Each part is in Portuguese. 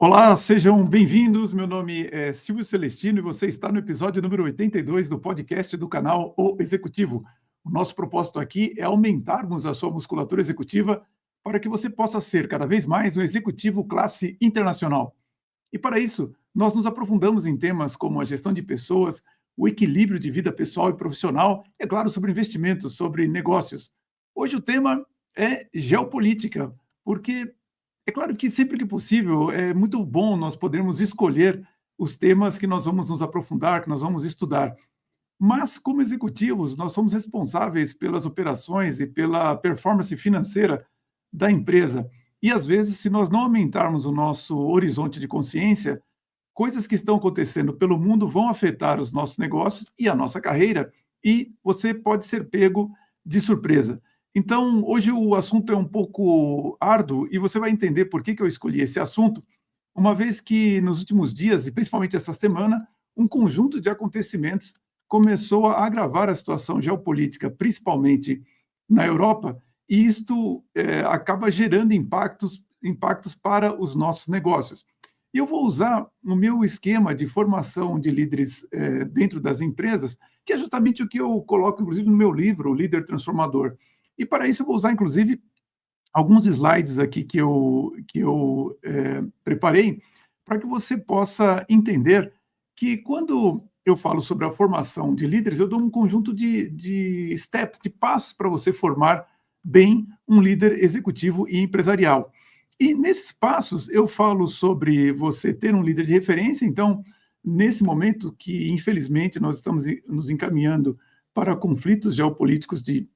Olá, sejam bem-vindos. Meu nome é Silvio Celestino e você está no episódio número 82 do podcast do canal O Executivo. O nosso propósito aqui é aumentarmos a sua musculatura executiva para que você possa ser cada vez mais um executivo classe internacional. E para isso, nós nos aprofundamos em temas como a gestão de pessoas, o equilíbrio de vida pessoal e profissional, e, é claro, sobre investimentos, sobre negócios. Hoje o tema é geopolítica, porque é claro que sempre que possível é muito bom nós podermos escolher os temas que nós vamos nos aprofundar, que nós vamos estudar. Mas, como executivos, nós somos responsáveis pelas operações e pela performance financeira da empresa. E, às vezes, se nós não aumentarmos o nosso horizonte de consciência, coisas que estão acontecendo pelo mundo vão afetar os nossos negócios e a nossa carreira, e você pode ser pego de surpresa. Então, hoje o assunto é um pouco árduo e você vai entender por que eu escolhi esse assunto, uma vez que nos últimos dias, e principalmente essa semana, um conjunto de acontecimentos começou a agravar a situação geopolítica, principalmente na Europa, e isto acaba gerando impactos para os nossos negócios. E eu vou usar o meu esquema de formação de líderes dentro das empresas, que é justamente o que eu coloco, inclusive, no meu livro, O Líder Transformador. E para isso eu vou usar, inclusive, alguns slides aqui que eu preparei, para que você possa entender que quando eu falo sobre a formação de líderes, eu dou um conjunto de steps, de passos para você formar bem um líder executivo e empresarial. E nesses passos eu falo sobre você ter um líder de referência. Então, nesse momento que, infelizmente, nós estamos nos encaminhando para conflitos geopolíticos de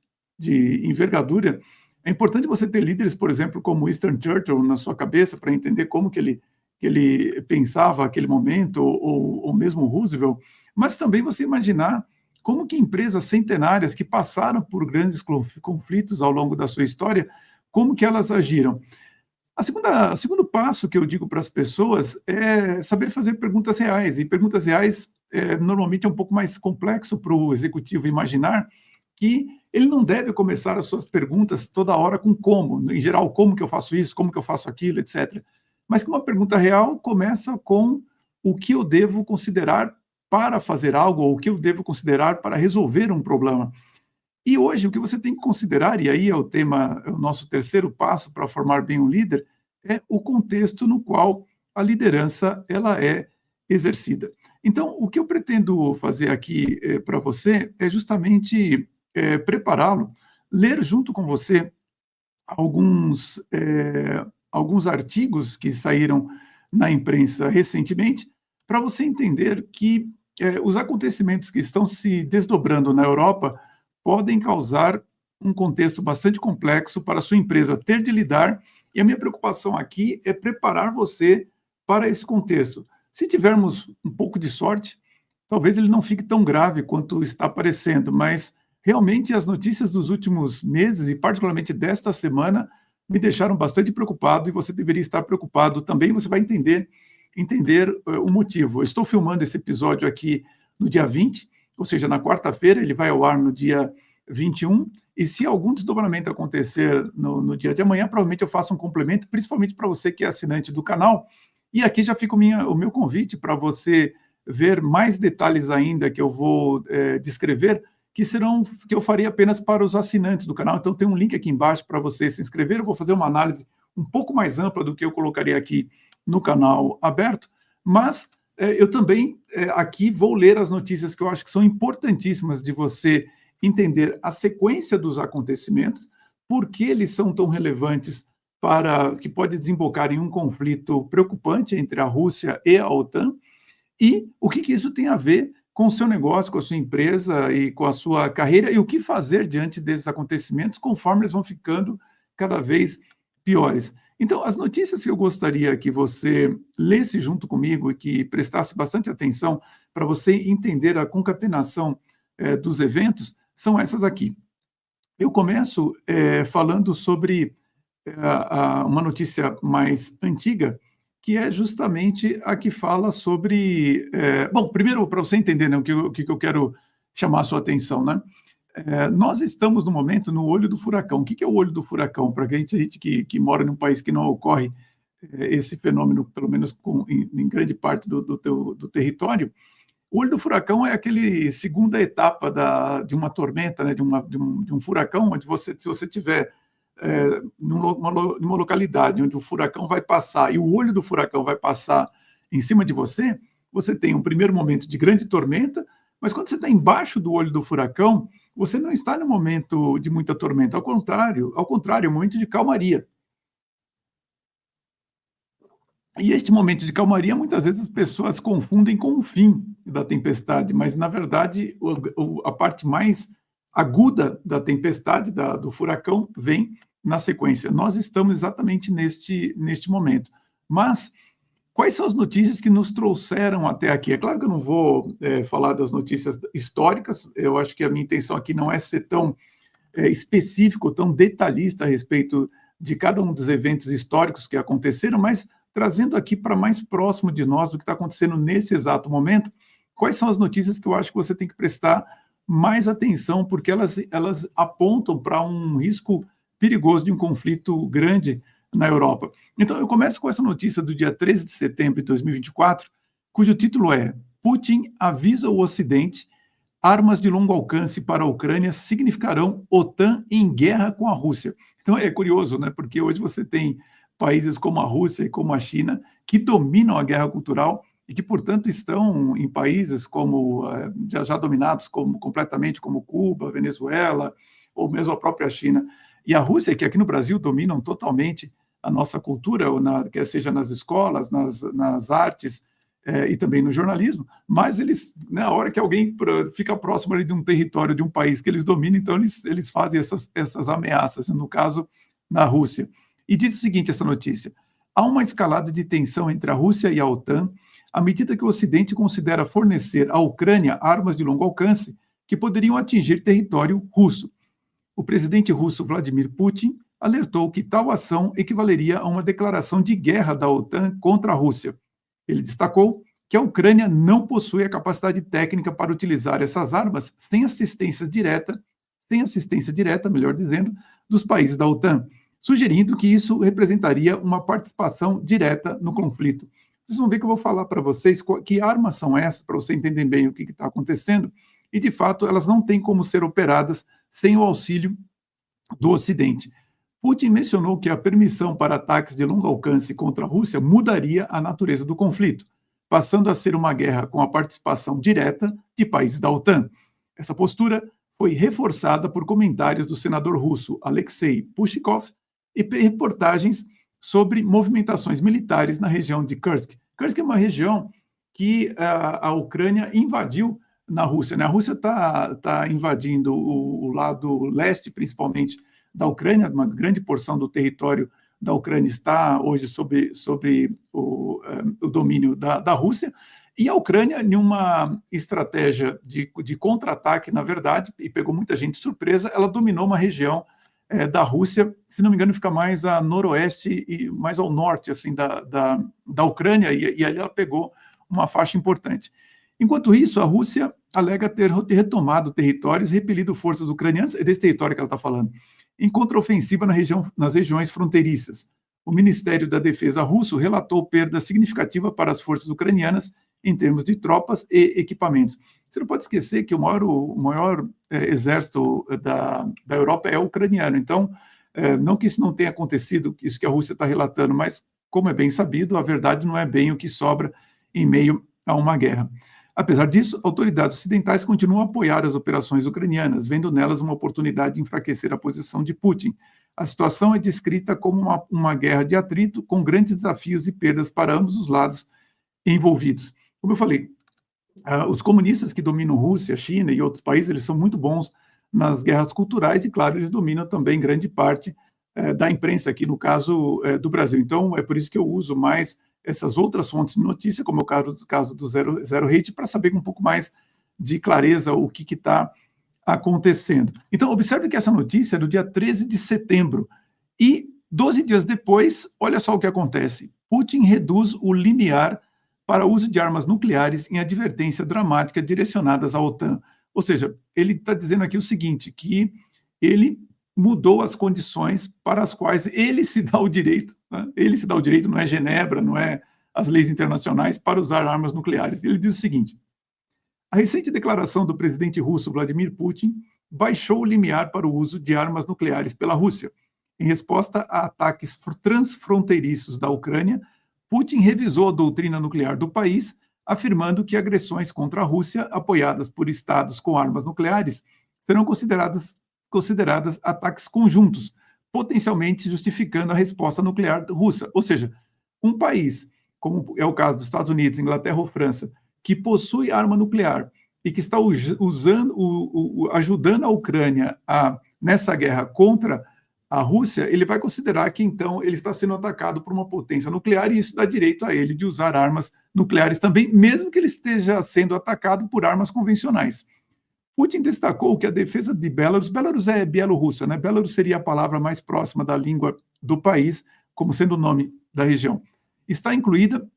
envergadura, é importante você ter líderes, por exemplo, como Winston Churchill na sua cabeça, para entender como que ele pensava aquele momento, ou mesmo Roosevelt, mas também você imaginar como que empresas centenárias que passaram por grandes conflitos ao longo da sua história, como que elas agiram. O segundo passo que eu digo para as pessoas é saber fazer perguntas reais, e perguntas reais normalmente é um pouco mais complexo para o executivo imaginar, que ele não deve começar as suas perguntas toda hora com como, em geral, como que eu faço isso, como que eu faço aquilo, etc. Mas que uma pergunta real começa com o que eu devo considerar para fazer algo, ou o que eu devo considerar para resolver um problema. E hoje o que você tem que considerar, e aí é o tema, é o nosso terceiro passo para formar bem um líder, é o contexto no qual a liderança ela é exercida. Então, o que eu pretendo fazer aqui para você é justamente prepará-lo, ler junto com você alguns artigos que saíram na imprensa recentemente, para você entender que os acontecimentos que estão se desdobrando na Europa podem causar um contexto bastante complexo para a sua empresa ter de lidar, e a minha preocupação aqui é preparar você para esse contexto. Se tivermos um pouco de sorte, talvez ele não fique tão grave quanto está parecendo, mas realmente as notícias dos últimos meses, e particularmente desta semana, me deixaram bastante preocupado, e você deveria estar preocupado também. Você vai entender o motivo. Eu estou filmando esse episódio aqui no dia 20, ou seja, na quarta-feira. Ele vai ao ar no dia 21, e se algum desdobramento acontecer no dia de amanhã, provavelmente eu faço um complemento, principalmente para você que é assinante do canal. E aqui já fica o meu convite para você ver mais detalhes ainda que eu vou descrever, que eu farei apenas para os assinantes do canal. Então tem um link aqui embaixo para você se inscrever. Eu vou fazer uma análise um pouco mais ampla do que eu colocaria aqui no canal aberto, mas eu também aqui vou ler as notícias que eu acho que são importantíssimas de você entender a sequência dos acontecimentos, por que eles são tão relevantes, para que pode desembocar em um conflito preocupante entre a Rússia e a OTAN, e o que isso tem a ver com o seu negócio, com a sua empresa e com a sua carreira, e o que fazer diante desses acontecimentos conforme eles vão ficando cada vez piores. Então, as notícias que eu gostaria que você lesse junto comigo e que prestasse bastante atenção para você entender a concatenação dos eventos são essas aqui. Eu começo falando sobre uma notícia mais antiga, que é justamente a que fala sobre... bom, primeiro, para você entender, né, o que eu quero chamar a sua atenção, né? Nós estamos, no momento, no olho do furacão. O que é o olho do furacão? Para a gente que mora num país que não ocorre esse fenômeno, pelo menos em grande parte do território. O olho do furacão é aquele segunda etapa de uma tormenta, né, de um furacão, onde se você tiver numa localidade onde o furacão vai passar e o olho do furacão vai passar em cima de você, você tem um primeiro momento de grande tormenta, mas quando você está embaixo do olho do furacão, você não está no momento de muita tormenta, ao contrário, é um momento de calmaria. E este momento de calmaria, muitas vezes as pessoas confundem com o fim da tempestade, mas na verdade a parte mais aguda da tempestade, do furacão, vem na sequência. Nós estamos exatamente neste momento. Mas quais são as notícias que nos trouxeram até aqui? É claro que eu não vou falar das notícias históricas, eu acho que a minha intenção aqui não é ser tão específico, tão detalhista a respeito de cada um dos eventos históricos que aconteceram, mas trazendo aqui para mais próximo de nós do que está acontecendo nesse exato momento, quais são as notícias que eu acho que você tem que prestar mais atenção, porque elas apontam para um risco perigoso de um conflito grande na Europa. Então, eu começo com essa notícia do dia 13 de setembro de 2024, cujo título é Putin avisa o Ocidente, armas de longo alcance para a Ucrânia significarão OTAN em guerra com a Rússia. Então, é curioso, né? Porque hoje você tem países como a Rússia e como a China, que dominam a guerra cultural e que, portanto, estão em países como já dominados completamente, como Cuba, Venezuela, ou mesmo a própria China. E a Rússia, que aqui no Brasil dominam totalmente a nossa cultura, quer seja nas escolas, nas artes e também no jornalismo, mas eles, na hora que alguém fica próximo ali de um território, de um país que eles dominam, então eles fazem essas ameaças, no caso, na Rússia. E diz o seguinte, essa notícia: há uma escalada de tensão entre a Rússia e a OTAN à medida que o Ocidente considera fornecer à Ucrânia armas de longo alcance que poderiam atingir território russo. O presidente russo Vladimir Putin alertou que tal ação equivaleria a uma declaração de guerra da OTAN contra a Rússia. Ele destacou que a Ucrânia não possui a capacidade técnica para utilizar essas armas sem assistência direta, melhor dizendo, dos países da OTAN, sugerindo que isso representaria uma participação direta no conflito. Vocês vão ver que eu vou falar para vocês que armas são essas, para você entender bem o que está acontecendo, e, de fato, elas não têm como ser operadas sem o auxílio do Ocidente. Putin mencionou que a permissão para ataques de longo alcance contra a Rússia mudaria a natureza do conflito, passando a ser uma guerra com a participação direta de países da OTAN. Essa postura foi reforçada por comentários do senador russo Alexei Pushkov e reportagens sobre movimentações militares na região de Kursk. Kursk é uma região que a Ucrânia invadiu na Rússia, né? A Rússia está invadindo o lado leste, principalmente, da Ucrânia. Uma grande porção do território da Ucrânia está hoje sob o domínio da Rússia, e a Ucrânia, em uma estratégia de contra-ataque, na verdade, e pegou muita gente de surpresa, ela dominou uma região da Rússia, se não me engano, fica mais a noroeste e mais ao norte assim, da Ucrânia, e ali ela pegou uma faixa importante. Enquanto isso, a Rússia alega ter retomado territórios e repelido forças ucranianas, é desse território que ela está falando, em contraofensiva nas regiões fronteiriças. O Ministério da Defesa russo relatou perda significativa para as forças ucranianas em termos de tropas e equipamentos. Você não pode esquecer que o maior exército da Europa é o ucraniano. Então, não que isso não tenha acontecido, isso que a Rússia está relatando, mas, como é bem sabido, a verdade não é bem o que sobra em meio a uma guerra. Apesar disso, autoridades ocidentais continuam a apoiar as operações ucranianas, vendo nelas uma oportunidade de enfraquecer a posição de Putin. A situação é descrita como uma guerra de atrito, com grandes desafios e perdas para ambos os lados envolvidos. Como eu falei, os comunistas que dominam Rússia, China e outros países, eles são muito bons nas guerras culturais e, claro, eles dominam também grande parte da imprensa, aqui no caso do Brasil. Então, é por isso que eu uso mais essas outras fontes de notícia, como é o caso do Zero Hate, para saber com um pouco mais de clareza o que está acontecendo. Então, observe que essa notícia é do dia 13 de setembro. E 12 dias depois, olha só o que acontece. Putin reduz o limiar para o uso de armas nucleares em advertência dramática direcionadas à OTAN. Ou seja, ele está dizendo aqui o seguinte, que ele mudou as condições para as quais ele se dá o direito, né? Ele se dá o direito, não é Genebra, não é as leis internacionais, para usar armas nucleares. Ele diz o seguinte: a recente declaração do presidente russo Vladimir Putin baixou o limiar para o uso de armas nucleares pela Rússia. Em resposta a ataques transfronteiriços da Ucrânia, Putin revisou a doutrina nuclear do país, afirmando que agressões contra a Rússia, apoiadas por estados com armas nucleares, serão consideradas ataques conjuntos, potencialmente justificando a resposta nuclear russa. Ou seja, um país, como é o caso dos Estados Unidos, Inglaterra ou França, que possui arma nuclear e que está ajudando a Ucrânia nessa guerra contra a Rússia, ele vai considerar que, então, ele está sendo atacado por uma potência nuclear e isso dá direito a ele de usar armas nucleares também, mesmo que ele esteja sendo atacado por armas convencionais. Putin destacou que a defesa de Belarus é Bielorrússia, né? Belarus seria a palavra mais próxima da língua do país, como sendo o nome da região. Está incluída,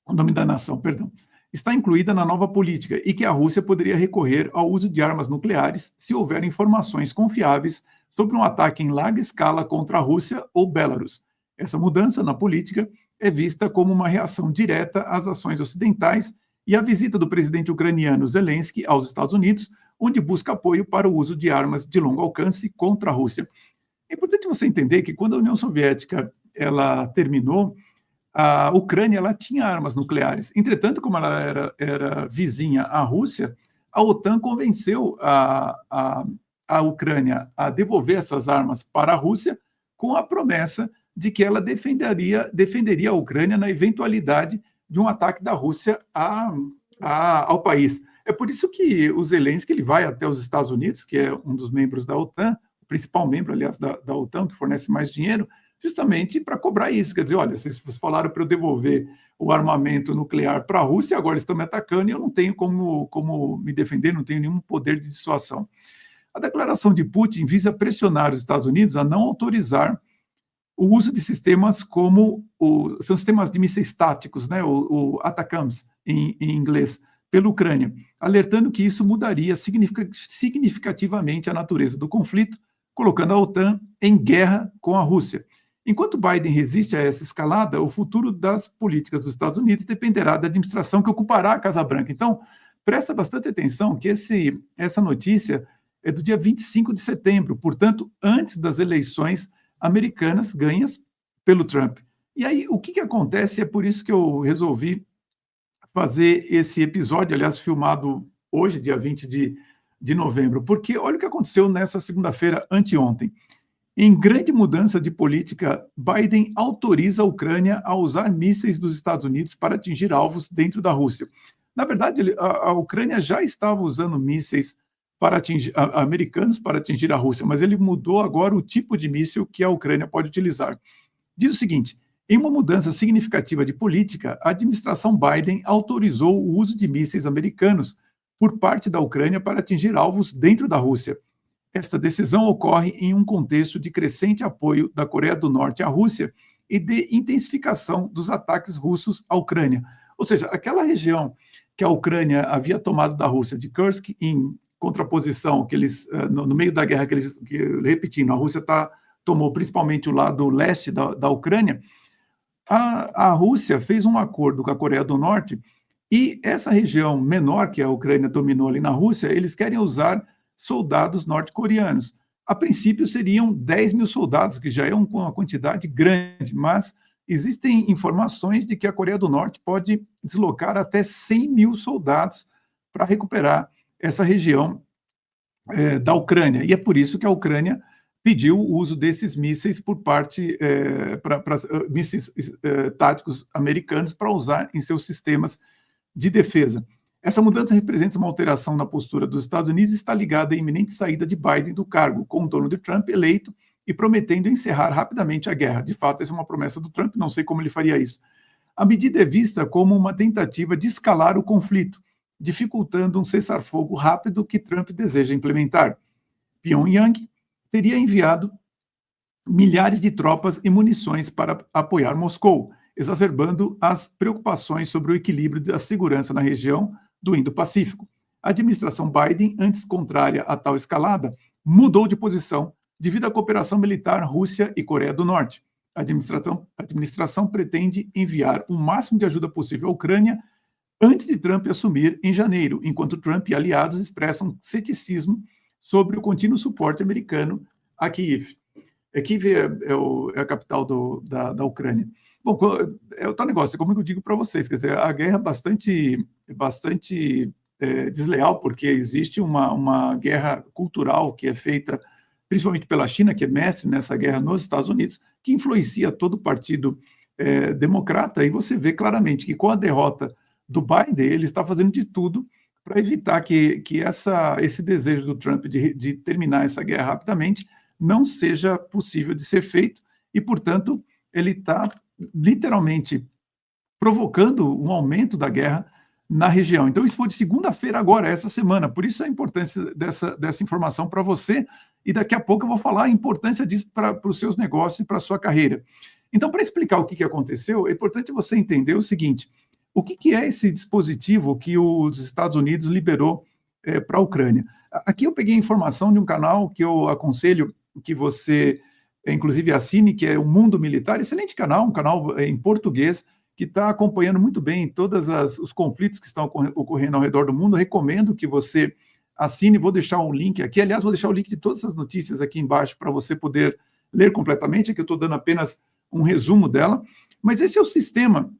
o nome da nação, perdão, está incluída na nova política e que a Rússia poderia recorrer ao uso de armas nucleares se houver informações confiáveis sobre um ataque em larga escala contra a Rússia ou Belarus. Essa mudança na política é vista como uma reação direta às ações ocidentais e à visita do presidente ucraniano Zelensky aos Estados Unidos, onde busca apoio para o uso de armas de longo alcance contra a Rússia. É importante você entender que quando a União Soviética ela terminou, a Ucrânia ela tinha armas nucleares. Entretanto, como ela era vizinha à Rússia, a OTAN convenceu a Ucrânia a devolver essas armas para a Rússia com a promessa de que ela defenderia a Ucrânia na eventualidade de um ataque da Rússia ao país. É por isso que o Zelensky ele vai até os Estados Unidos, que é um dos membros da OTAN, o principal membro, aliás, da OTAN, que fornece mais dinheiro, justamente para cobrar isso. Quer dizer, olha, vocês falaram para eu devolver o armamento nuclear para a Rússia, agora estão me atacando e eu não tenho como me defender, não tenho nenhum poder de dissuasão. A declaração de Putin visa pressionar os Estados Unidos a não autorizar o uso de sistemas como são sistemas de mísseis táticos, né, o ATACMS em inglês, pela Ucrânia, alertando que isso mudaria significativamente a natureza do conflito, colocando a OTAN em guerra com a Rússia. Enquanto Biden resiste a essa escalada, o futuro das políticas dos Estados Unidos dependerá da administração que ocupará a Casa Branca. Então, presta bastante atenção que essa notícia é do dia 25 de setembro, portanto, antes das eleições americanas ganhas pelo Trump. E aí, o que acontece? É por isso que eu resolvi fazer esse episódio, aliás, filmado hoje, dia 20 de novembro, porque olha o que aconteceu nessa segunda-feira, anteontem. Em grande mudança de política, Biden autoriza a Ucrânia a usar mísseis dos Estados Unidos para atingir alvos dentro da Rússia. Na verdade, a Ucrânia já estava usando mísseis americanos para atingir a Rússia, mas ele mudou agora o tipo de míssil que a Ucrânia pode utilizar. Diz o seguinte: em uma mudança significativa de política, a administração Biden autorizou o uso de mísseis americanos por parte da Ucrânia para atingir alvos dentro da Rússia. Esta decisão ocorre em um contexto de crescente apoio da Coreia do Norte à Rússia e de intensificação dos ataques russos à Ucrânia. Ou seja, aquela região que a Ucrânia havia tomado da Rússia, de Kursk, em contraposição, que eles, no meio da guerra, repetindo, a Rússia tomou principalmente o lado leste da Ucrânia, a Rússia fez um acordo com a Coreia do Norte e essa região menor que a Ucrânia dominou ali na Rússia, eles querem usar soldados norte-coreanos. A princípio seriam 10 mil soldados, que já é uma quantidade grande, mas existem informações de que a Coreia do Norte pode deslocar até 100 mil soldados para recuperar essa região da Ucrânia. E é por isso que a Ucrânia pediu o uso desses mísseis por parte mísseis táticos americanos para usar em seus sistemas de defesa. Essa mudança representa uma alteração na postura dos Estados Unidos e está ligada à iminente saída de Biden do cargo, com Donald Trump eleito e prometendo encerrar rapidamente a guerra. De fato, essa é uma promessa do Trump, não sei como ele faria isso. A medida é vista como uma tentativa de escalar o conflito, dificultando um cessar-fogo rápido que Trump deseja implementar. Pyongyang teria enviado milhares de tropas e munições para apoiar Moscou, exacerbando as preocupações sobre o equilíbrio da segurança na região do Indo-Pacífico. A administração Biden, antes contrária a tal escalada, mudou de posição, devido à cooperação militar Rússia e Coreia do Norte. A administração pretende enviar o máximo de ajuda possível à Ucrânia antes de Trump assumir em janeiro, enquanto Trump e aliados expressam ceticismo sobre o contínuo suporte americano a Kiev. Kiev é a capital da Ucrânia. Bom, é o tal negócio, como eu digo para vocês, quer dizer, a guerra é bastante desleal, porque existe uma guerra cultural que é feita principalmente pela China, que é mestre nessa guerra nos Estados Unidos, que influencia todo o partido democrata, e você vê claramente que com a derrota do Biden, ele está fazendo de tudo para evitar que esse desejo do Trump de terminar essa guerra rapidamente não seja possível de ser feito, e, portanto, ele está literalmente provocando um aumento da guerra na região. Então, isso foi de segunda-feira agora, essa semana, por isso a importância dessa informação para você, e daqui a pouco eu vou falar a importância disso para os seus negócios e para a sua carreira. Então, para explicar o que aconteceu, é importante você entender o seguinte: o que é esse dispositivo que os Estados Unidos liberou para a Ucrânia? Aqui eu peguei informação de um canal que eu aconselho que você, inclusive, assine, que é o Mundo Militar, excelente canal, um canal em português, que está acompanhando muito bem todos os conflitos que estão ocorrendo ao redor do mundo. Recomendo que você assine, vou deixar um link aqui, aliás, vou deixar o link de todas as notícias aqui embaixo para você poder ler completamente, aqui eu estou dando apenas um resumo dela, mas esse é o sistema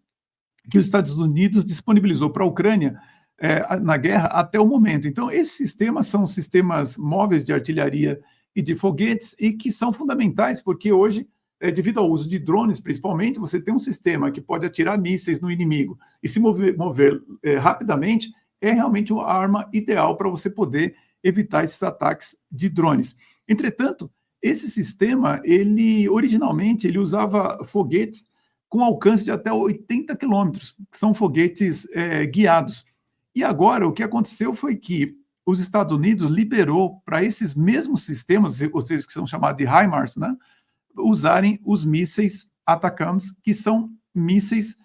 que os Estados Unidos disponibilizou para a Ucrânia na guerra até o momento. Então, esses sistemas são sistemas móveis de artilharia e de foguetes, e que são fundamentais, porque hoje, devido ao uso de drones, principalmente, você tem um sistema que pode atirar mísseis no inimigo e se mover rapidamente, é realmente uma arma ideal para você poder evitar esses ataques de drones. Entretanto, esse sistema, originalmente, ele usava foguetes com alcance de até 80 quilômetros, que são foguetes guiados. E agora, o que aconteceu foi que os Estados Unidos liberou para esses mesmos sistemas, ou seja, que são chamados de HIMARS, né, usarem os mísseis ATACMS, que são mísseis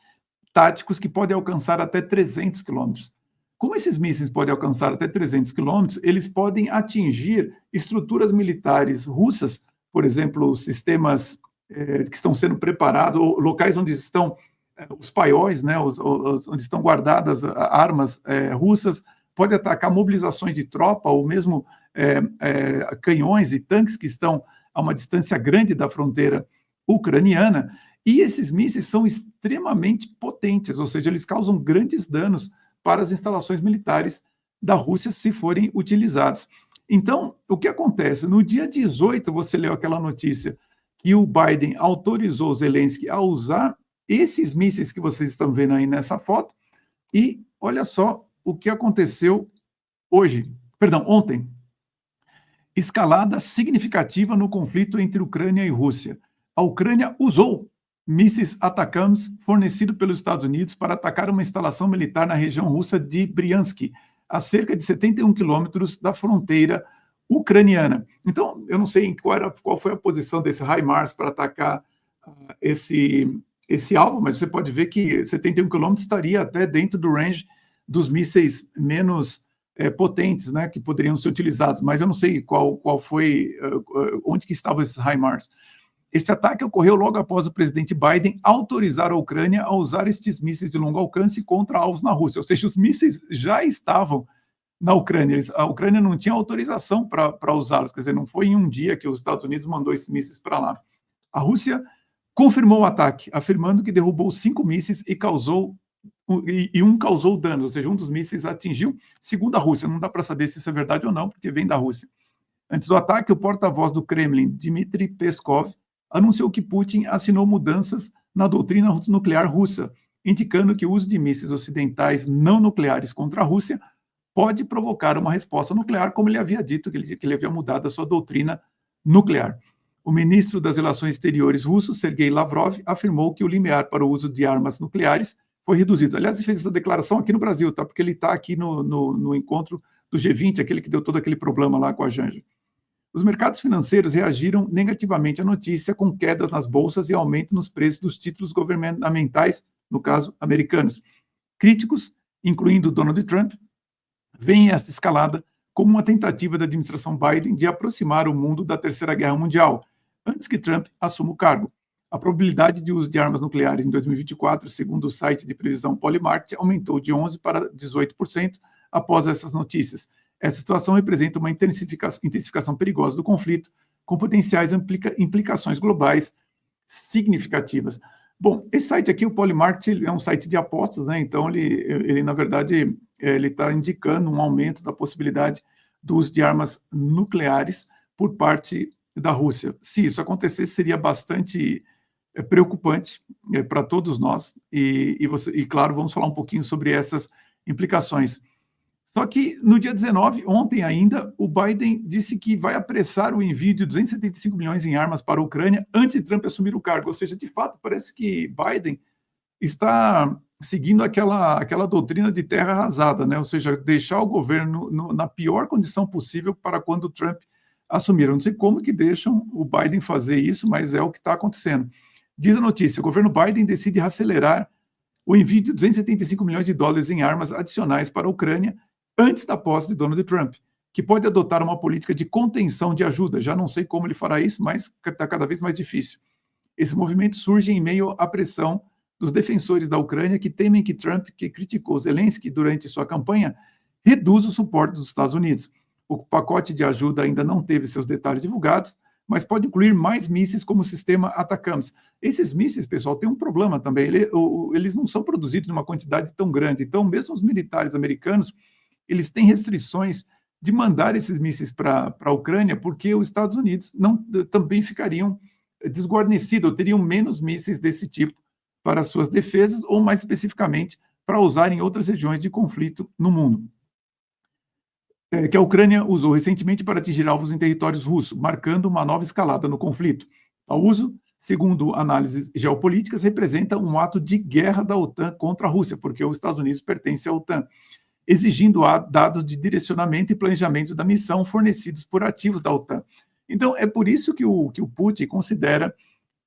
táticos que podem alcançar até 300 quilômetros. Como esses mísseis podem alcançar até 300 quilômetros, eles podem atingir estruturas militares russas, por exemplo, sistemas que estão sendo preparados, ou locais onde estão os paióis, né, onde estão guardadas armas russas, pode atacar mobilizações de tropa, ou mesmo canhões e tanques que estão a uma distância grande da fronteira ucraniana, e esses mísseis são extremamente potentes, ou seja, eles causam grandes danos para as instalações militares da Rússia se forem utilizados. Então, o que acontece? No dia 18, você leu aquela notícia que o Biden autorizou Zelensky a usar esses mísseis que vocês estão vendo aí nessa foto, e olha só o que aconteceu ontem. Escalada significativa no conflito entre Ucrânia e Rússia. A Ucrânia usou mísseis ATACMS fornecidos pelos Estados Unidos para atacar uma instalação militar na região russa de Bryansk, a cerca de 71 quilômetros da fronteira ucraniana. Então, eu não sei qual foi a posição desse HIMARS para atacar esse alvo, mas você pode ver que 71 quilômetros estaria até dentro do range dos mísseis menos potentes, né, que poderiam ser utilizados, mas eu não sei qual foi, onde que estavam esses HIMARS. Este ataque ocorreu logo após o presidente Biden autorizar a Ucrânia a usar estes mísseis de longo alcance contra alvos na Rússia, ou seja, os mísseis já estavam na Ucrânia, a Ucrânia não tinha autorização para usá-los, quer dizer, não foi em um dia que os Estados Unidos mandou esses mísseis para lá. A Rússia confirmou o ataque, afirmando que derrubou 5 mísseis e um causou danos, ou seja, um dos mísseis atingiu, segundo a Rússia. Não dá para saber se isso é verdade ou não, porque vem da Rússia. Antes do ataque, o porta-voz do Kremlin, Dmitry Peskov, anunciou que Putin assinou mudanças na doutrina nuclear russa, indicando que o uso de mísseis ocidentais não nucleares contra a Rússia pode provocar uma resposta nuclear, como ele havia dito, que ele havia mudado a sua doutrina nuclear. O ministro das Relações Exteriores russo, Sergei Lavrov, afirmou que o limiar para o uso de armas nucleares foi reduzido. Aliás, ele fez essa declaração aqui no Brasil, tá? Porque ele está aqui no encontro do G20, aquele que deu todo aquele problema lá com a Janja. Os mercados financeiros reagiram negativamente à notícia, com quedas nas bolsas e aumento nos preços dos títulos governamentais, no caso, americanos. Críticos, incluindo Donald Trump, veem esta escalada como uma tentativa da administração Biden de aproximar o mundo da Terceira Guerra Mundial, antes que Trump assuma o cargo. A probabilidade de uso de armas nucleares em 2024, segundo o site de previsão Polymarket, aumentou de 11% para 18% após essas notícias. Essa situação representa uma intensificação perigosa do conflito, com potenciais implicações globais significativas. Bom, esse site aqui, o Polymarket, é um site de apostas, né? Então ele na verdade, ele está indicando um aumento da possibilidade do uso de armas nucleares por parte da Rússia. Se isso acontecesse, seria bastante preocupante para todos nós, e claro, vamos falar um pouquinho sobre essas implicações. Só que no dia 19, ontem ainda, o Biden disse que vai apressar o envio de 275 milhões em armas para a Ucrânia antes de Trump assumir o cargo. Ou seja, de fato, parece que Biden está seguindo aquela doutrina de terra arrasada, né? Ou seja, deixar o governo na pior condição possível para quando Trump assumir. Eu não sei como que deixam o Biden fazer isso, mas é o que está acontecendo. Diz a notícia, o governo Biden decide acelerar o envio de 275 milhões de dólares em armas adicionais para a Ucrânia antes da posse de Donald Trump, que pode adotar uma política de contenção de ajuda. Já não sei como ele fará isso, mas está cada vez mais difícil. Esse movimento surge em meio à pressão dos defensores da Ucrânia que temem que Trump, que criticou Zelensky durante sua campanha, reduza o suporte dos Estados Unidos. O pacote de ajuda ainda não teve seus detalhes divulgados, mas pode incluir mais mísseis como o sistema ATACMS. Esses mísseis, pessoal, têm um problema também. Eles não são produzidos numa quantidade tão grande. Então, mesmo os militares americanos, eles têm restrições de mandar esses mísseis para a Ucrânia, porque os Estados Unidos também ficariam desguarnecidos, ou teriam menos mísseis desse tipo para suas defesas, ou mais especificamente, para usar em outras regiões de conflito no mundo. Que a Ucrânia usou recentemente para atingir alvos em territórios russos, marcando uma nova escalada no conflito. O uso, segundo análises geopolíticas, representa um ato de guerra da OTAN contra a Rússia, porque os Estados Unidos pertencem à OTAN, exigindo dados de direcionamento e planejamento da missão fornecidos por ativos da OTAN. Então, é por isso que o Putin considera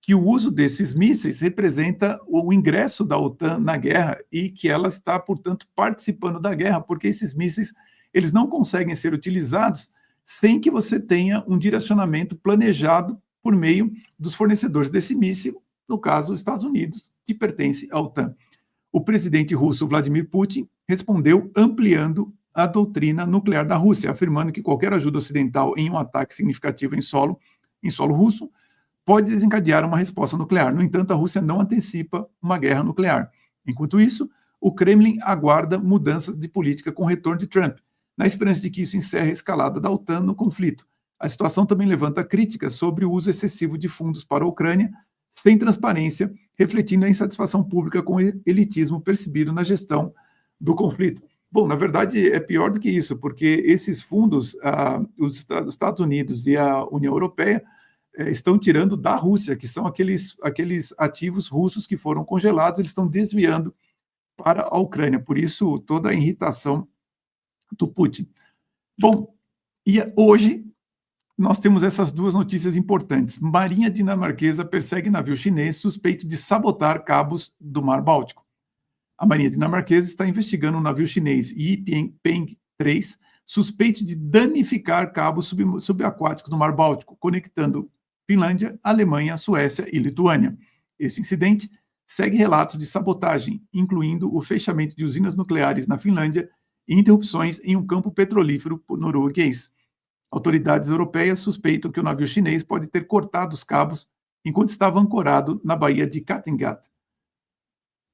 que o uso desses mísseis representa o ingresso da OTAN na guerra e que ela está, portanto, participando da guerra, porque esses mísseis eles não conseguem ser utilizados sem que você tenha um direcionamento planejado por meio dos fornecedores desse míssil, no caso, os Estados Unidos, que pertence à OTAN. O presidente russo Vladimir Putin respondeu ampliando a doutrina nuclear da Rússia, afirmando que qualquer ajuda ocidental em um ataque significativo em solo russo pode desencadear uma resposta nuclear. No entanto, a Rússia não antecipa uma guerra nuclear. Enquanto isso, o Kremlin aguarda mudanças de política com o retorno de Trump, na esperança de que isso encerre a escalada da OTAN no conflito. A situação também levanta críticas sobre o uso excessivo de fundos para a Ucrânia, sem transparência, refletindo a insatisfação pública com o elitismo percebido na gestão do conflito. Bom, na verdade, é pior do que isso, porque esses fundos, os Estados Unidos e a União Europeia estão tirando da Rússia, que são aqueles ativos russos que foram congelados, eles estão desviando para a Ucrânia. Por isso, toda a irritação do Putin. Bom, e hoje nós temos essas duas notícias importantes. Marinha dinamarquesa persegue navio chinês suspeito de sabotar cabos do Mar Báltico. A Marinha dinamarquesa está investigando um navio chinês Yipeng 3, suspeito de danificar cabos subaquáticos no Mar Báltico, conectando Finlândia, Alemanha, Suécia e Lituânia. Esse incidente segue relatos de sabotagem, incluindo o fechamento de usinas nucleares na Finlândia e interrupções em um campo petrolífero norueguês. Autoridades europeias suspeitam que o navio chinês pode ter cortado os cabos enquanto estava ancorado na Baía de Kattegat,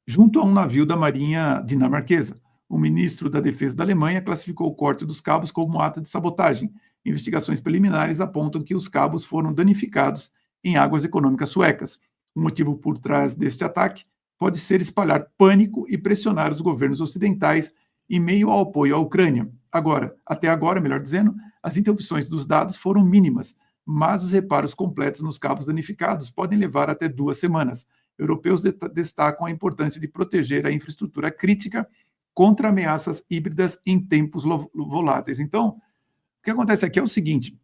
junto a um navio da Marinha dinamarquesa. O ministro da Defesa da Alemanha classificou o corte dos cabos como um ato de sabotagem. Investigações preliminares apontam que os cabos foram danificados em águas econômicas suecas. O motivo por trás deste ataque pode ser espalhar pânico e pressionar os governos ocidentais em meio ao apoio à Ucrânia. Até agora, melhor dizendo, as interrupções dos dados foram mínimas, mas os reparos completos nos cabos danificados podem levar até 2 semanas. Europeus destacam a importância de proteger a infraestrutura crítica contra ameaças híbridas em tempos voláteis. Então, o que acontece aqui é o seguinte: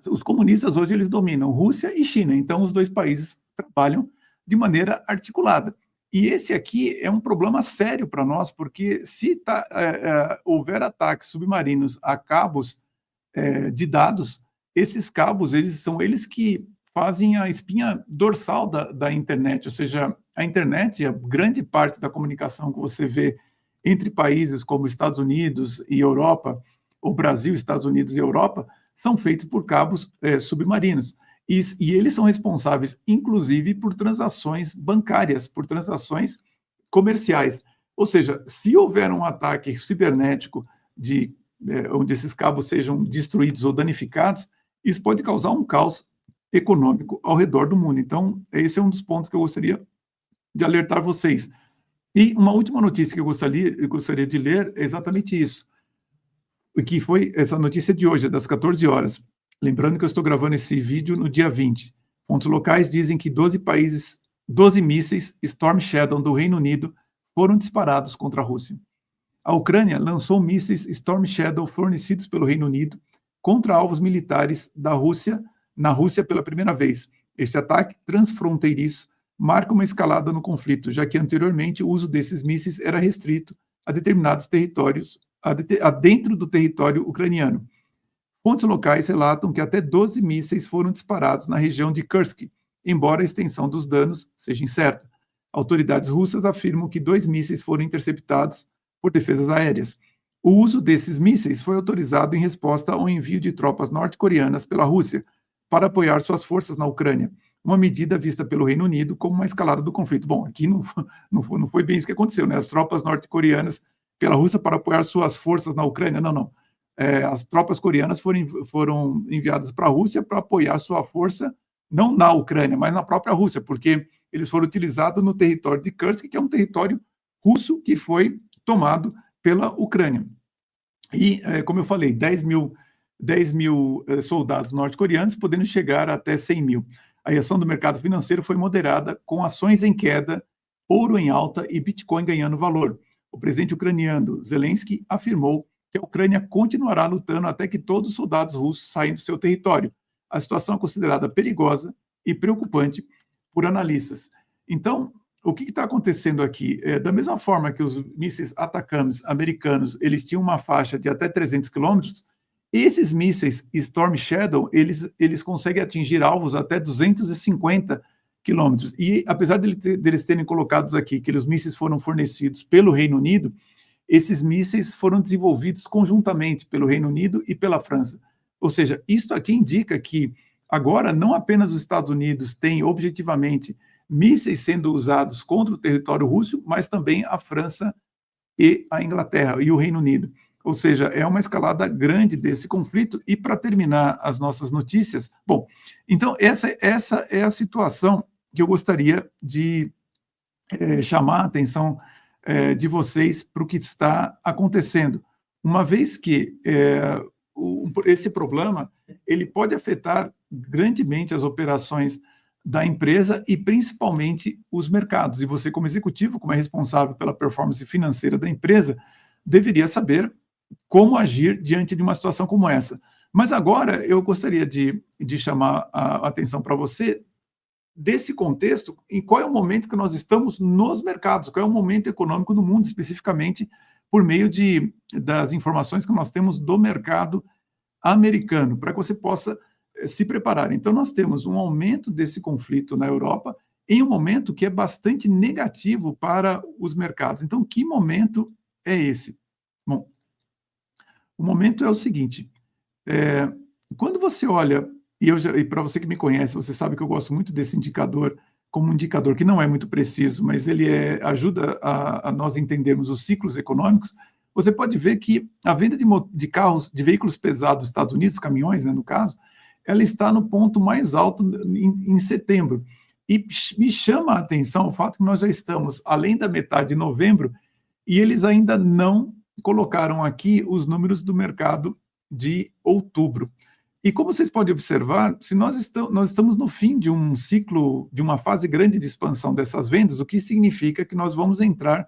os comunistas hoje eles dominam Rússia e China, então os dois países trabalham de maneira articulada. E esse aqui é um problema sério para nós, porque se houver ataques submarinos a cabos de dados, esses cabos, eles que fazem a espinha dorsal da internet, ou seja, a internet, a grande parte da comunicação que você vê entre países como Estados Unidos e Europa, ou Brasil, Estados Unidos e Europa, são feitos por cabos submarinos. E eles são responsáveis, inclusive, por transações bancárias, por transações comerciais. Ou seja, se houver um ataque cibernético onde esses cabos sejam destruídos ou danificados, isso pode causar um caos econômico ao redor do mundo. Então, esse é um dos pontos que eu gostaria de alertar vocês. E uma última notícia que eu gostaria de ler é exatamente isso, que foi essa notícia de hoje, das 14 horas. Lembrando que eu estou gravando esse vídeo no dia 20. Fontes locais dizem que 12 mísseis Storm Shadow do Reino Unido foram disparados contra a Rússia. A Ucrânia lançou mísseis Storm Shadow fornecidos pelo Reino Unido contra alvos militares na Rússia pela primeira vez. Este ataque transfronteiriço marca uma escalada no conflito, já que anteriormente o uso desses mísseis era restrito a determinados territórios, dentro do território ucraniano. Fontes locais relatam que até 12 mísseis foram disparados na região de Kursk, embora a extensão dos danos seja incerta. Autoridades russas afirmam que 2 mísseis foram interceptados por defesas aéreas. O uso desses mísseis foi autorizado em resposta ao envio de tropas norte-coreanas pela Rússia para apoiar suas forças na Ucrânia, uma medida vista pelo Reino Unido como uma escalada do conflito. Bom, aqui não foi bem isso que aconteceu, né? As tropas norte-coreanas pela Rússia para apoiar suas forças na Ucrânia, não. As tropas coreanas foram enviadas para a Rússia para apoiar sua força, não na Ucrânia, mas na própria Rússia, porque eles foram utilizados no território de Kursk, que é um território russo que foi tomado pela Ucrânia. E, como eu falei, 10 mil soldados norte-coreanos, podendo chegar até 100 mil. A reação do mercado financeiro foi moderada, com ações em queda, ouro em alta e Bitcoin ganhando valor. O presidente ucraniano Zelensky afirmou que a Ucrânia continuará lutando até que todos os soldados russos saiam do seu território. A situação é considerada perigosa e preocupante por analistas. Então, o que está acontecendo aqui? Da mesma forma que os mísseis ATACMS americanos, eles tinham uma faixa de até 300 quilômetros, esses mísseis Storm Shadow, eles conseguem atingir alvos até 250 quilômetros. E apesar deles terem colocados aqui que os mísseis foram fornecidos pelo Reino Unido, esses mísseis foram desenvolvidos conjuntamente pelo Reino Unido e pela França. Ou seja, isso aqui indica que agora não apenas os Estados Unidos têm objetivamente mísseis sendo usados contra o território russo, mas também a França e a Inglaterra e o Reino Unido. Ou seja, é uma escalada grande desse conflito. E para terminar as nossas notícias, bom, então essa é a situação que eu gostaria de chamar a atenção de vocês para o que está acontecendo. Uma vez que esse problema ele pode afetar grandemente as operações da empresa e principalmente os mercados. E você, como executivo, como é responsável pela performance financeira da empresa, deveria saber como agir diante de uma situação como essa. Mas agora eu gostaria de chamar a atenção para você desse contexto, em qual é o momento que nós estamos nos mercados, qual é o momento econômico do mundo, especificamente por meio das informações que nós temos do mercado americano, para que você possa se preparar. Então, nós temos um aumento desse conflito na Europa em um momento que é bastante negativo para os mercados. Então, que momento é esse? Bom, o momento é o seguinte, quando você olha, e para você que me conhece, você sabe que eu gosto muito desse indicador, como um indicador que não é muito preciso, mas ele ajuda a nós entendermos os ciclos econômicos. Você pode ver que a venda de carros, de veículos pesados dos Estados Unidos, caminhões, né, no caso, ela está no ponto mais alto em setembro. E me chama a atenção o fato que nós já estamos além da metade de novembro e eles ainda não colocaram aqui os números do mercado de outubro. E como vocês podem observar, se nós estamos no fim de um ciclo, de uma fase grande de expansão dessas vendas, o que significa que nós vamos entrar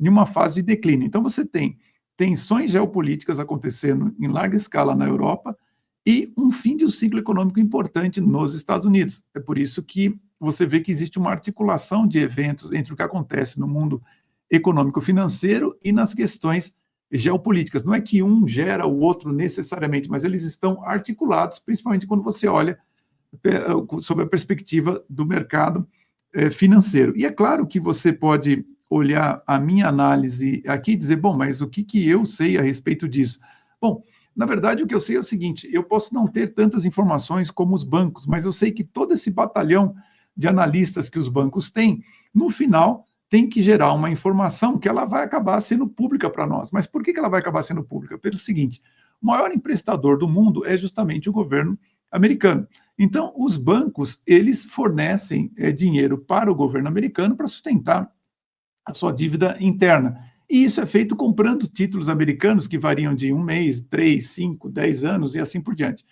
em uma fase de declínio. Então você tem tensões geopolíticas acontecendo em larga escala na Europa e um fim de um ciclo econômico importante nos Estados Unidos. É por isso que você vê que existe uma articulação de eventos entre o que acontece no mundo econômico-financeiro e nas questões geopolíticas. Não é que um gera o outro necessariamente, mas eles estão articulados, principalmente quando você olha sob a perspectiva do mercado financeiro. E é claro que você pode olhar a minha análise aqui e dizer, bom, mas o que, que eu sei a respeito disso? Bom, na verdade, o que eu sei é o seguinte, eu posso não ter tantas informações como os bancos, mas eu sei que todo esse batalhão de analistas que os bancos têm, no final, tem que gerar uma informação que ela vai acabar sendo pública para nós. Mas por que ela vai acabar sendo pública? Pelo seguinte, o maior emprestador do mundo é justamente o governo americano. Então, os bancos, eles fornecem dinheiro para o governo americano para sustentar a sua dívida interna. E isso é feito comprando títulos americanos que variam de 1 mês, 3, 5, 10 anos e assim por diante.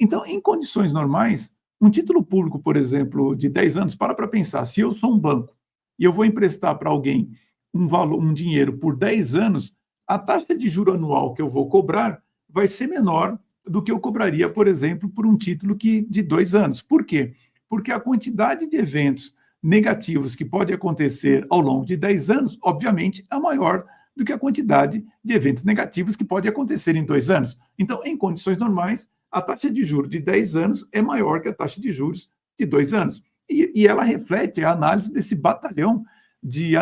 Então, em condições normais, um título público, por exemplo, de 10 anos, para pensar, se eu sou um banco e eu vou emprestar para alguém um dinheiro por 10 anos, a taxa de juro anual que eu vou cobrar vai ser menor do que eu cobraria, por exemplo, por um título de 2 anos. Por quê? Porque a quantidade de eventos negativos que pode acontecer ao longo de 10 anos, obviamente, é maior do que a quantidade de eventos negativos que pode acontecer em 2 anos. Então, em condições normais, a taxa de juros de 10 anos é maior que a taxa de juros de 2 anos. E ela reflete a análise desse batalhão de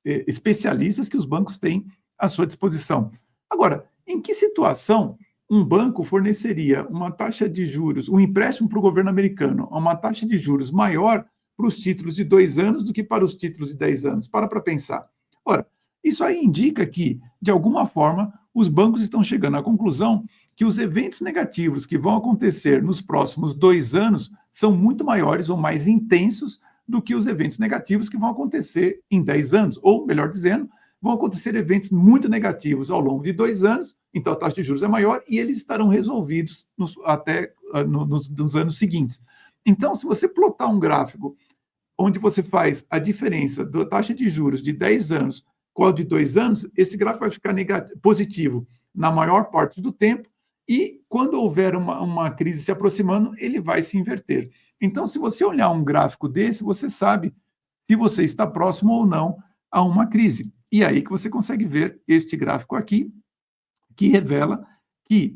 especialistas que os bancos têm à sua disposição. Agora, em que situação um banco forneceria uma taxa de juros, um empréstimo para o governo americano, uma taxa de juros maior para os títulos de 2 anos do que para os títulos de 10 anos? Para pensar. Ora, isso aí indica que, de alguma forma, os bancos estão chegando à conclusão que os eventos negativos que vão acontecer nos próximos 2 anos são muito maiores ou mais intensos do que os eventos negativos que vão acontecer em 10 anos. Ou, melhor dizendo, vão acontecer eventos muito negativos ao longo de 2 anos, então a taxa de juros é maior e eles estarão resolvidos nos anos seguintes. Então, se você plotar um gráfico onde você faz a diferença da taxa de juros de 10 anos com a de 2 anos, esse gráfico vai ficar positivo na maior parte do tempo e, quando houver uma crise se aproximando, ele vai se inverter. Então, se você olhar um gráfico desse, você sabe se você está próximo ou não a uma crise. E aí que você consegue ver este gráfico aqui, que revela que...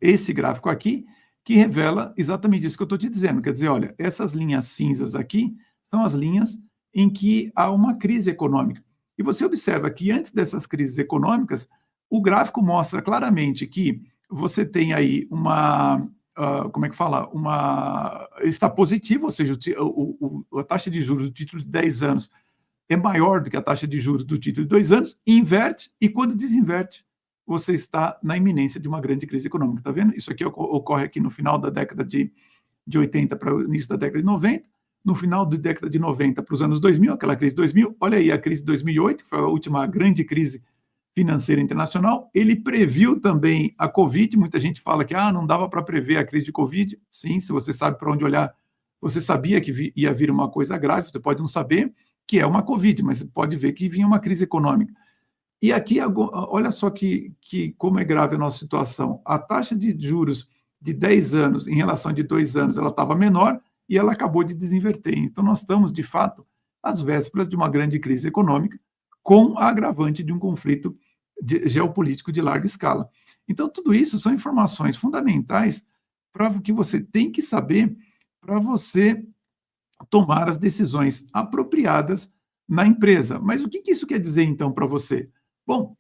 esse gráfico aqui, que revela exatamente isso que eu estou te dizendo. Quer dizer, olha, essas linhas cinzas aqui são as linhas em que há uma crise econômica. E você observa que antes dessas crises econômicas, o gráfico mostra claramente que você tem aí como é que fala? Está positivo, ou seja, a taxa de juros do título de 10 anos é maior do que a taxa de juros do título de 2 anos, inverte, e quando desinverte, você está na iminência de uma grande crise econômica. Está vendo? Isso aqui ocorre aqui no final da década de 80 para o início da década de 90, no final da década de 90 para os anos 2000, aquela crise de 2000, olha aí a crise de 2008, que foi a última grande crise financeira internacional. Ele previu também a Covid, muita gente fala que não dava para prever a crise de Covid. Sim, se você sabe para onde olhar, você sabia que ia vir uma coisa grave, você pode não saber que é uma Covid, mas você pode ver que vinha uma crise econômica. E aqui, olha só que como é grave a nossa situação. A taxa de juros de 10 anos em relação a de 2 anos, ela estava menor e ela acabou de desinverter. Então, nós estamos, de fato, às vésperas de uma grande crise econômica, com a agravante de um conflito geopolítico de larga escala. Então, tudo isso são informações fundamentais para que você tem que saber para você tomar as decisões apropriadas na empresa. Mas o que isso quer dizer, então, para você? Bom,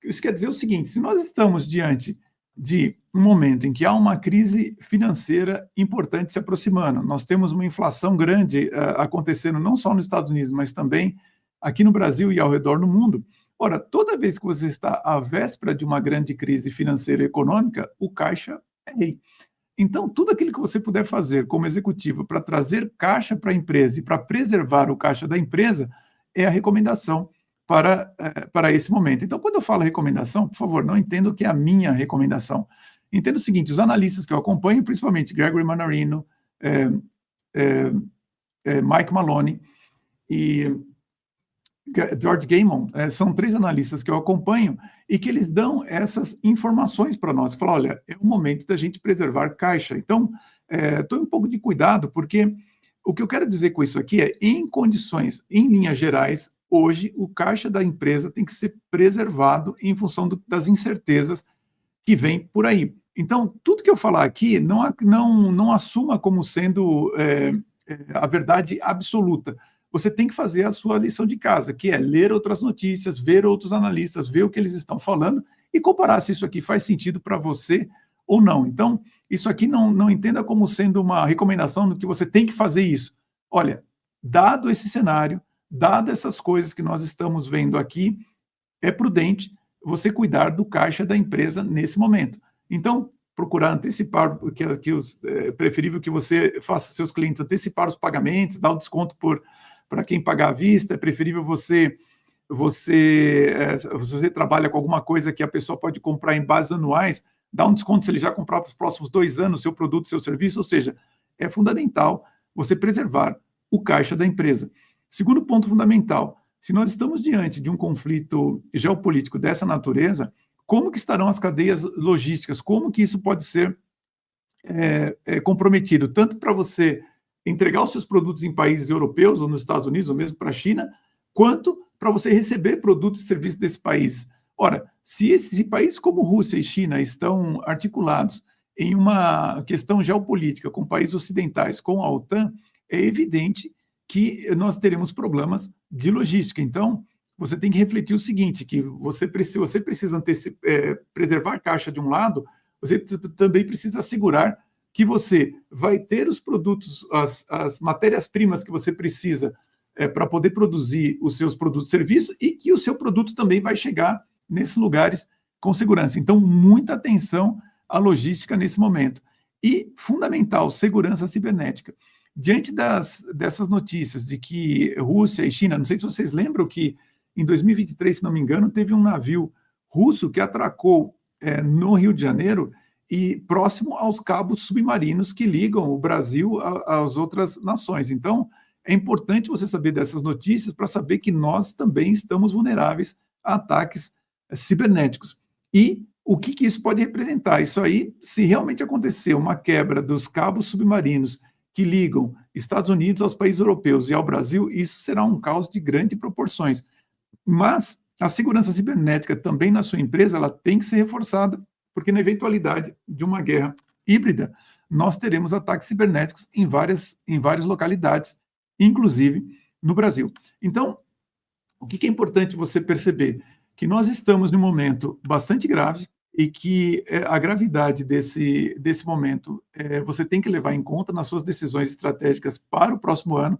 isso quer dizer o seguinte: se nós estamos diante de um momento em que há uma crise financeira importante se aproximando, nós temos uma inflação grande acontecendo não só nos Estados Unidos, mas também aqui no Brasil e ao redor do mundo. Ora, toda vez que você está à véspera de uma grande crise financeira e econômica, o caixa é rei. Então, tudo aquilo que você puder fazer como executivo para trazer caixa para a empresa e para preservar o caixa da empresa é a recomendação para esse momento. Então, quando eu falo recomendação, por favor, não entenda o que é a minha recomendação. Entenda o seguinte: os analistas que eu acompanho, principalmente Gregory Mannarino, Mike Maloney e George Gammon, são 3 analistas que eu acompanho e que eles dão essas informações para nós. Falam, olha, é o momento da gente preservar caixa. Então, tome um pouco de cuidado, porque o que eu quero dizer com isso aqui é, em condições, em linhas gerais, hoje o caixa da empresa tem que ser preservado em função das incertezas que vem por aí. Então, tudo que eu falar aqui, não assuma como sendo a verdade absoluta. Você tem que fazer a sua lição de casa, que é ler outras notícias, ver outros analistas, ver o que eles estão falando e comparar se isso aqui faz sentido para você ou não. Então, isso aqui não entenda como sendo uma recomendação do que você tem que fazer isso. Olha, dado esse cenário, dado essas coisas que nós estamos vendo aqui, é prudente você cuidar do caixa da empresa nesse momento. Então, procurar antecipar, é preferível que você faça seus clientes antecipar os pagamentos, dar o desconto para quem pagar à vista, é preferível se você trabalha com alguma coisa que a pessoa pode comprar em bases anuais, dá um desconto se ele já comprar para os próximos 2 anos seu produto, seu serviço, ou seja, é fundamental você preservar o caixa da empresa. Segundo ponto fundamental, se nós estamos diante de um conflito geopolítico dessa natureza, como que estarão as cadeias logísticas? Como que isso pode ser comprometido? Tanto para você entregar os seus produtos em países europeus ou nos Estados Unidos, ou mesmo para a China, quanto para você receber produtos e serviços desse país. Ora, se países como Rússia e China estão articulados em uma questão geopolítica com países ocidentais, com a OTAN, é evidente que nós teremos problemas de logística. Então, você tem que refletir o seguinte, que você precisa preservar a caixa de um lado, você também precisa assegurar que você vai ter os produtos, as matérias-primas que você precisa para poder produzir os seus produtos e serviços e que o seu produto também vai chegar nesses lugares com segurança. Então, muita atenção à logística nesse momento. E, fundamental, segurança cibernética. Diante dessas notícias de que Rússia e China, não sei se vocês lembram que em 2023, se não me engano, teve um navio russo que atracou no Rio de Janeiro e próximo aos cabos submarinos que ligam o Brasil às outras nações. Então, é importante você saber dessas notícias para saber que nós também estamos vulneráveis a ataques cibernéticos. E o que isso pode representar? Isso aí, se realmente acontecer uma quebra dos cabos submarinos que ligam Estados Unidos aos países europeus e ao Brasil, isso será um caos de grandes proporções. Mas a segurança cibernética também na sua empresa, ela tem que ser reforçada, porque na eventualidade de uma guerra híbrida, nós teremos ataques cibernéticos em várias localidades, inclusive no Brasil. Então, o que é importante você perceber? Que nós estamos num momento bastante grave e que a gravidade desse momento você tem que levar em conta nas suas decisões estratégicas para o próximo ano,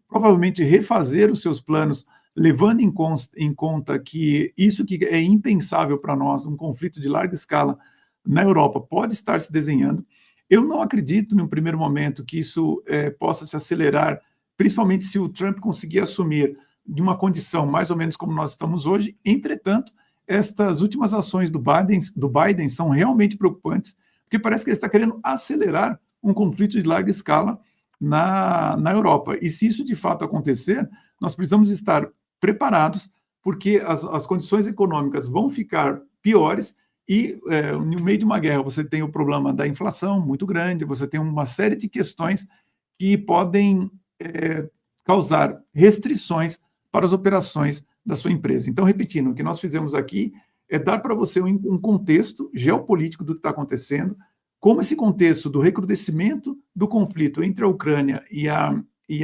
provavelmente refazer os seus planos, levando em conta que isso que é impensável para nós, um conflito de larga escala na Europa, pode estar se desenhando. Eu não acredito, no primeiro momento, que isso possa se acelerar, principalmente se o Trump conseguir assumir de uma condição mais ou menos como nós estamos hoje. Entretanto, estas últimas ações do Biden são realmente preocupantes, porque parece que ele está querendo acelerar um conflito de larga escala na Europa. E se isso de fato acontecer, nós precisamos estar preparados, porque as condições econômicas vão ficar piores e no meio de uma guerra você tem o problema da inflação muito grande, você tem uma série de questões que podem causar restrições para as operações da sua empresa. Então, repetindo, o que nós fizemos aqui é dar para você um contexto geopolítico do que está acontecendo, como esse contexto do recrudescimento do conflito entre a Ucrânia e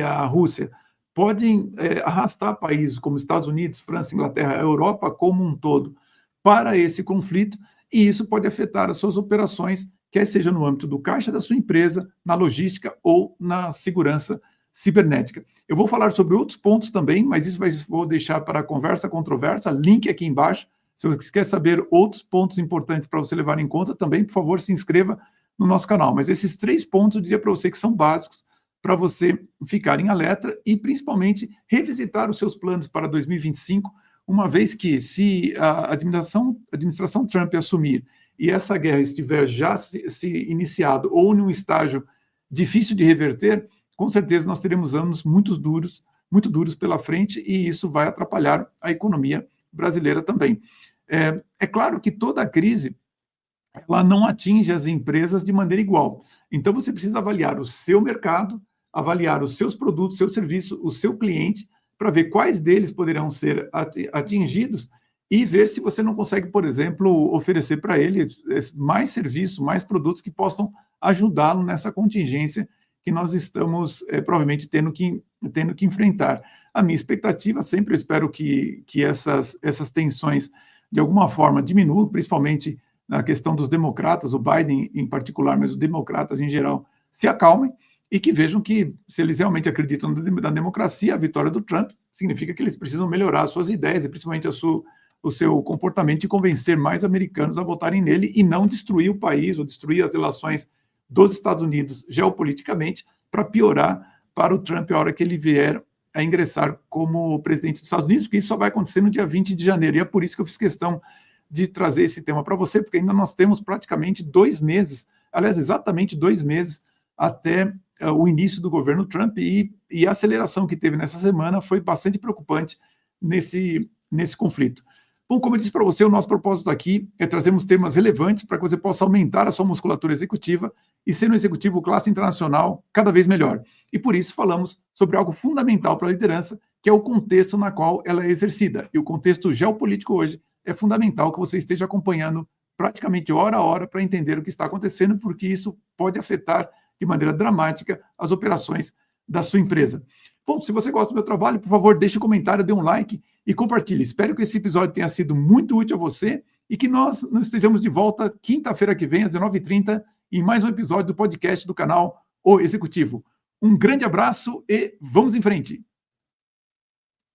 a Rússia podem arrastar países como Estados Unidos, França, Inglaterra, a Europa como um todo para esse conflito, e isso pode afetar as suas operações, quer seja no âmbito do caixa da sua empresa, na logística ou na segurança cibernética. Eu vou falar sobre outros pontos também, mas isso vou deixar para a conversa controversa, link aqui embaixo. Se você quer saber outros pontos importantes para você levar em conta, também, por favor, se inscreva no nosso canal. Mas esses 3 pontos eu diria para você que são básicos para você ficar em alerta e, principalmente, revisitar os seus planos para 2025, uma vez que, se a administração Trump assumir e essa guerra estiver já se iniciado ou num estágio difícil de reverter, com certeza nós teremos anos muito duros pela frente e isso vai atrapalhar a economia brasileira também. É claro que toda a crise ela não atinge as empresas de maneira igual. Então, você precisa avaliar o seu mercado, avaliar os seus produtos, seu serviço, o seu cliente, para ver quais deles poderão ser atingidos e ver se você não consegue, por exemplo, oferecer para ele mais serviço, mais produtos que possam ajudá-lo nessa contingência que nós estamos provavelmente tendo que enfrentar. A minha expectativa, sempre eu espero que essas tensões, de alguma forma, diminuam, principalmente na questão dos democratas, o Biden em particular, mas os democratas em geral, se acalmem e que vejam que, se eles realmente acreditam na democracia, a vitória do Trump significa que eles precisam melhorar as suas ideias e principalmente o seu comportamento de convencer mais americanos a votarem nele e não destruir o país ou destruir as relações dos Estados Unidos geopoliticamente para piorar para o Trump a hora que ele vier a ingressar como presidente dos Estados Unidos, porque isso só vai acontecer no dia 20 de janeiro. E é por isso que eu fiz questão de trazer esse tema para você, porque ainda nós temos praticamente 2 meses, aliás, exatamente 2 meses até o início do governo Trump e a aceleração que teve nessa semana foi bastante preocupante nesse conflito. Bom, como eu disse para você, o nosso propósito aqui é trazermos temas relevantes para que você possa aumentar a sua musculatura executiva e ser um executivo classe internacional cada vez melhor. E por isso falamos sobre algo fundamental para a liderança, que é o contexto na qual ela é exercida. E o contexto geopolítico hoje é fundamental que você esteja acompanhando praticamente hora a hora para entender o que está acontecendo, porque isso pode afetar de maneira dramática as operações da sua empresa. Bom, se você gosta do meu trabalho, por favor, deixe um comentário, dê um like e compartilhe. Espero que esse episódio tenha sido muito útil a você e que nós estejamos de volta quinta-feira que vem, às 19h30, em mais um episódio do podcast do canal O Executivo. Um grande abraço e vamos em frente!